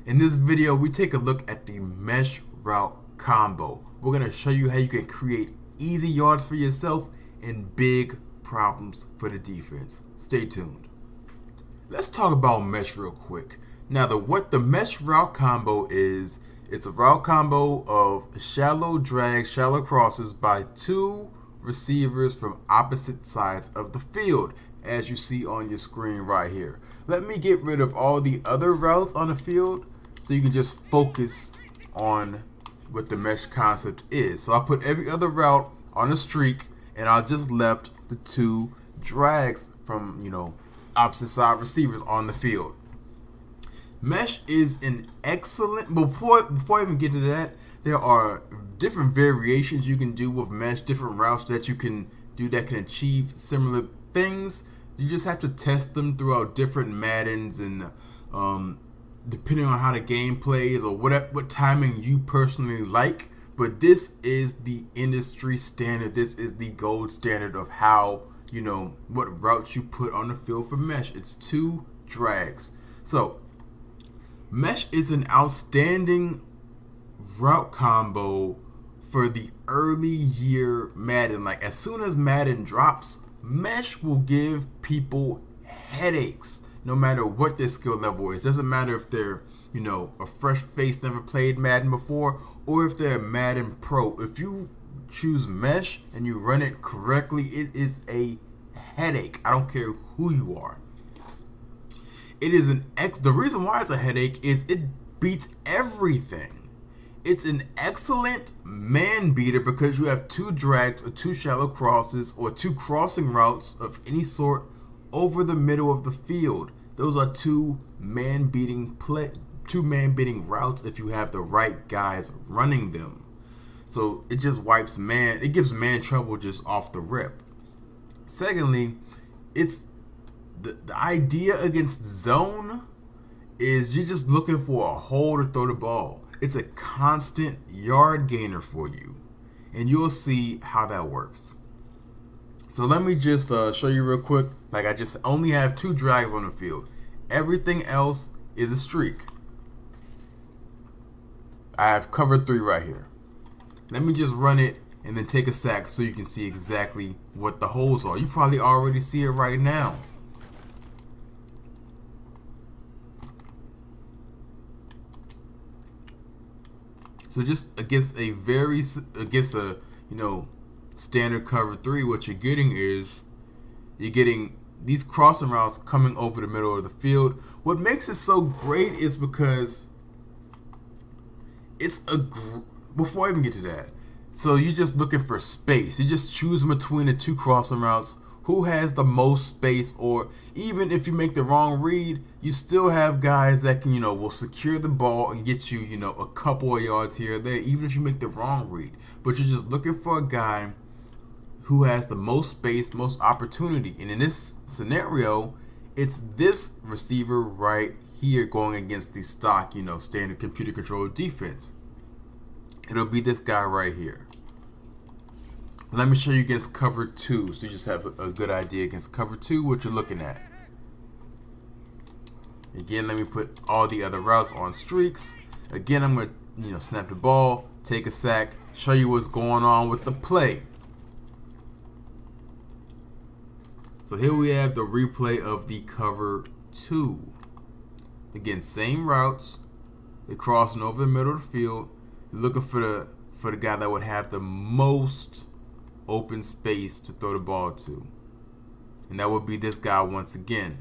In this video, we take a look at the mesh route combo. We're going to show you how you can create easy yards for yourself and big problems for the defense. Stay tuned. Let's talk about mesh real quick. Now, what the mesh route combo is, it's a route combo of shallow drag, shallow crosses by two receivers from opposite sides of the field, as you see on your screen right here. Let me get rid of all the other routes on the field so you can just focus on what the mesh concept is. So I put every other route on a streak and I just left the two drags from, opposite side receivers on the field. Mesh is an excellent, before I even get to that, there are different variations you can do with mesh, different routes that you can do that can achieve similar things. You just have to test them throughout different Maddens and depending on how the game plays or what timing you personally like. But this is the industry standard. This is the gold standard of how, what routes you put on the field for mesh. It's two drags. So mesh is an outstanding route combo for the early year Madden. Like as soon as Madden drops, mesh will give people headaches no matter what their skill level is. Doesn't matter if they're, a fresh face, never played Madden before, or if they're a Madden pro. If you choose mesh and you run it correctly, it is a headache. I don't care who you are. It is the reason why it's a headache is it beats everything. It's an excellent man beater because you have two drags or two shallow crosses or two crossing routes of any sort over the middle of the field. Those are two man beating routes if you have the right guys running them. So it just gives man trouble just off the rip. Secondly, it's the idea against zone is you're just looking for a hole to throw the ball. It's a constant yard gainer for you, and you'll see how that works. So let me just show you real quick. Like I just only have two drags on the field. Everything else is a streak. I have cover 3 right here. Let me just run it and then take a sack so you can see exactly what the holes are. You probably already see it right now. So just against a standard cover 3, what you're getting these crossing routes coming over the middle of the field. What makes it so great is because before I even get to that, so you're just looking for space. You just choose between the two crossing routes. Who has the most space, or even if you make the wrong read, you still have guys that can, will secure the ball and get you, a couple of yards here or there, even if you make the wrong read. But you're just looking for a guy who has the most space, most opportunity. And in this scenario, it's this receiver right here going against the stock, standard computer controlled defense. It'll be this guy right here. Let me show you against cover 2 so you just have a good idea against cover 2 what you're looking at. Again, let me put all the other routes on streaks. Again, I'm going to snap the ball, take a sack, show you what's going on with the play. So here we have the replay of the cover 2. Again, same routes. They're crossing over the middle of the field. You're looking for the guy that would have the most open space to throw the ball to, and that would be this guy once again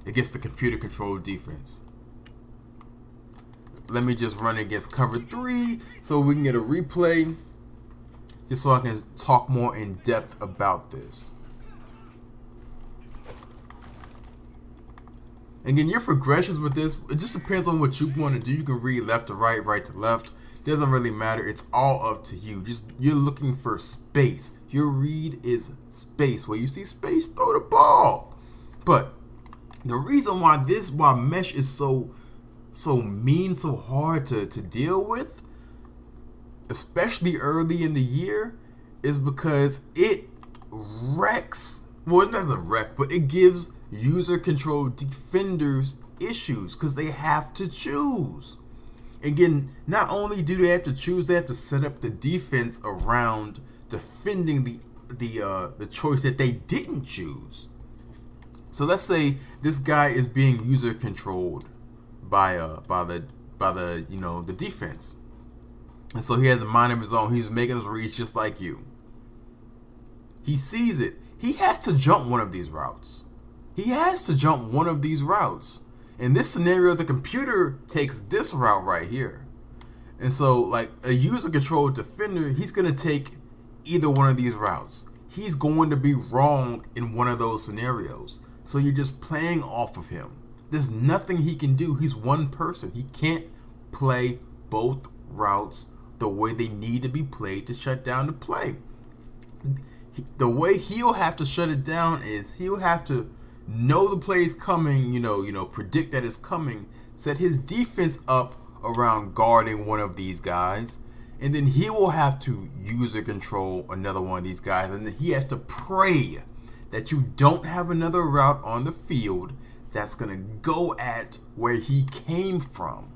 against the computer controlled defense. Let me just run against cover 3 so we can get a replay, just so I can talk more in depth about this. Again, your progressions with this, it just depends on what you want to do. You can read left to right, right to left. Doesn't really matter. It's all up to you. You're looking for space. Your read is space. Where you see space, throw the ball. But the reason why mesh is so mean, so hard to deal with, especially early in the year, is because it wrecks. Well, it doesn't wreck, but it gives user controlled defenders issues because they have to choose. Again, not only do they have to choose, they have to set up the defense around defending the choice that they didn't choose. So let's say this guy is being user controlled by the the defense, and so he has a mind of his own. He's making his reads just like you. He sees it. He has to jump one of these routes. He has to jump one of these routes. In this scenario, the computer takes this route right here. And so, like a user-controlled defender, he's going to take either one of these routes. He's going to be wrong in one of those scenarios. So you're just playing off of him. There's nothing he can do. He's one person. He can't play both routes the way they need to be played to shut down the play. The way he'll have to shut it down is he'll have to know the play is coming, predict that it's coming, set his defense up around guarding one of these guys, and then he will have to user control another one of these guys, and then he has to pray that you don't have another route on the field that's going to go at where he came from.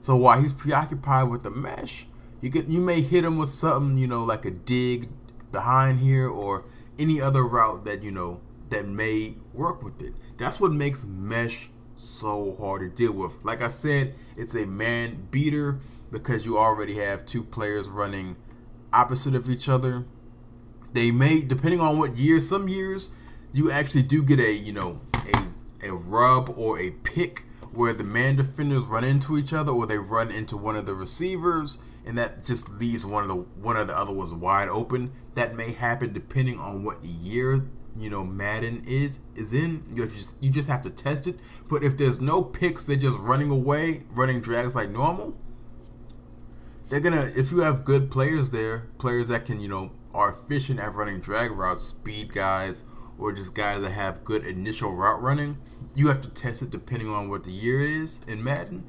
So while he's preoccupied with the mesh, you may hit him with something, like a dig behind here or any other route that that may work with it. That's what makes mesh so hard to deal with. Like I said, it's a man beater because you already have two players running opposite of each other. They may, depending on what year, some years you actually do get a rub or a pick where the man defenders run into each other or they run into one of the receivers, and that just leaves one of the other ones wide open. That may happen depending on what year Madden is in. You just have to test it. But if there's no picks, they're just running away, running drags like normal. They're gonna, if you have good players there, players that can are efficient at running drag routes, speed guys, or just guys that have good initial route running, you have to test it depending on what the year is in Madden.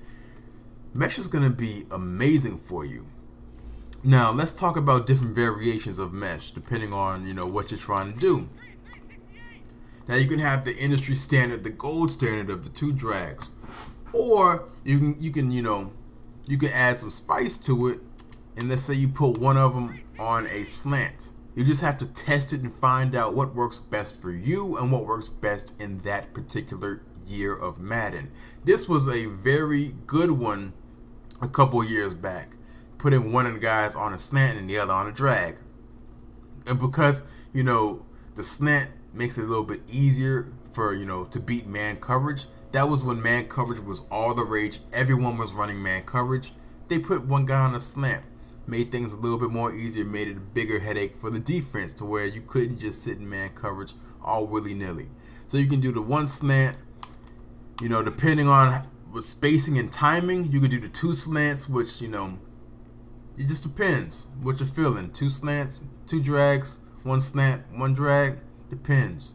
Mesh is going to be amazing for you. Now, let's talk about different variations of mesh depending on, what you're trying to do. Now, you can have the industry standard, the gold standard of the two drags, or you can add some spice to it, and let's say you put one of them on a slant. You just have to test it and find out what works best for you and what works best in that particular year of Madden. This was a very good one a couple years back, putting one of the guys on a slant and the other on a drag. And because, the slant makes it a little bit easier for, to beat man coverage. That was when man coverage was all the rage. Everyone was running man coverage. They put one guy on a slant. Made things a little bit more easier, made it a bigger headache for the defense to where you couldn't just sit in man coverage all willy-nilly. So you can do the one slant, depending on with spacing and timing, you could do the two slants, which, it just depends what you're feeling. Two slants, two drags, one slant, one drag, depends.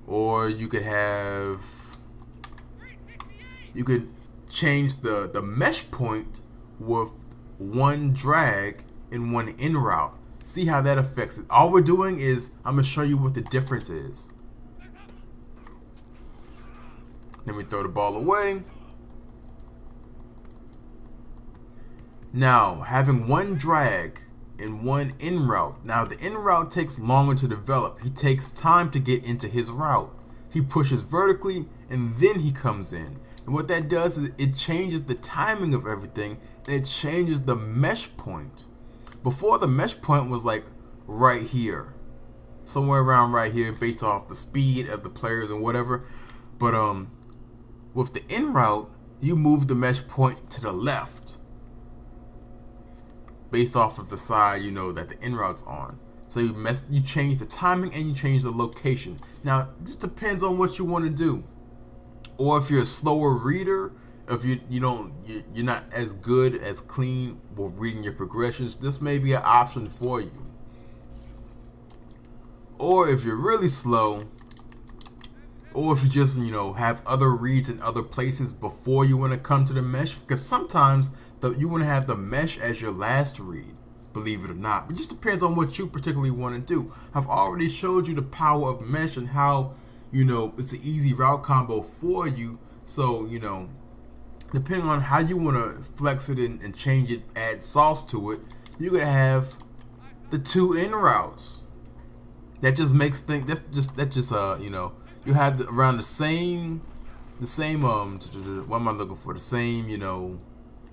Or you could change the mesh point with one drag and one in route. See how that affects it. All we're doing is I'm going to show you what the difference is. Then we throw the ball away. Now, having one drag and one in route. Now, the in route takes longer to develop. He takes time to get into his route. He pushes vertically and then he comes in. And what that does is it changes the timing of everything, and it changes the mesh point. Before, the mesh point was like right here, somewhere around right here, based off the speed of the players and whatever. But with the in route, you move the mesh point to the left, based off of the side that the in route's on. So you change the timing and you change the location. Now, it just depends on what you want to do. Or if you're a slower reader, if you're not as good as clean with reading your progressions, this may be an option for you. Or if you're really slow, or if you just have other reads in other places before you want to come to the mesh, because sometimes you want to have the mesh as your last read, believe it or not. It just depends on what you particularly want to do. I've already showed you the power of mesh and how it's an easy route combo for you. So, depending on how you want to flex it and change it, add sauce to it, you're going to have the 2 in routes. That just makes things, you have around the same, what am I looking for? The same,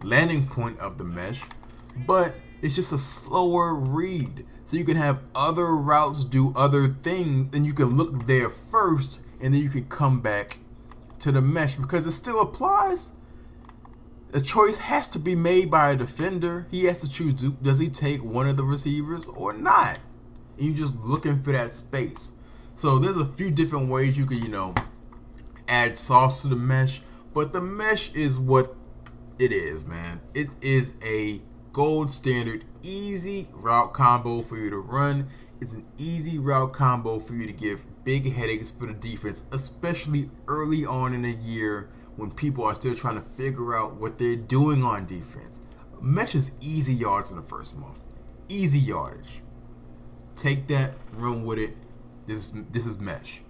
landing point of the mesh, but it's just a slower read. So you can have other routes do other things, and you can look there first, and then you can come back to the mesh because it still applies. A choice has to be made by a defender. He has to choose, does he take one of the receivers or not? And you're just looking for that space. So there's a few different ways you can, add sauce to the mesh, but the mesh is what it is, man. It is a gold standard, easy route combo for you to run. It's an easy route combo for you to give big headaches for the defense, especially early on in the year when people are still trying to figure out what they're doing on defense. Mesh is easy yards in the first month. Easy yardage. Take that, run with it. This is mesh.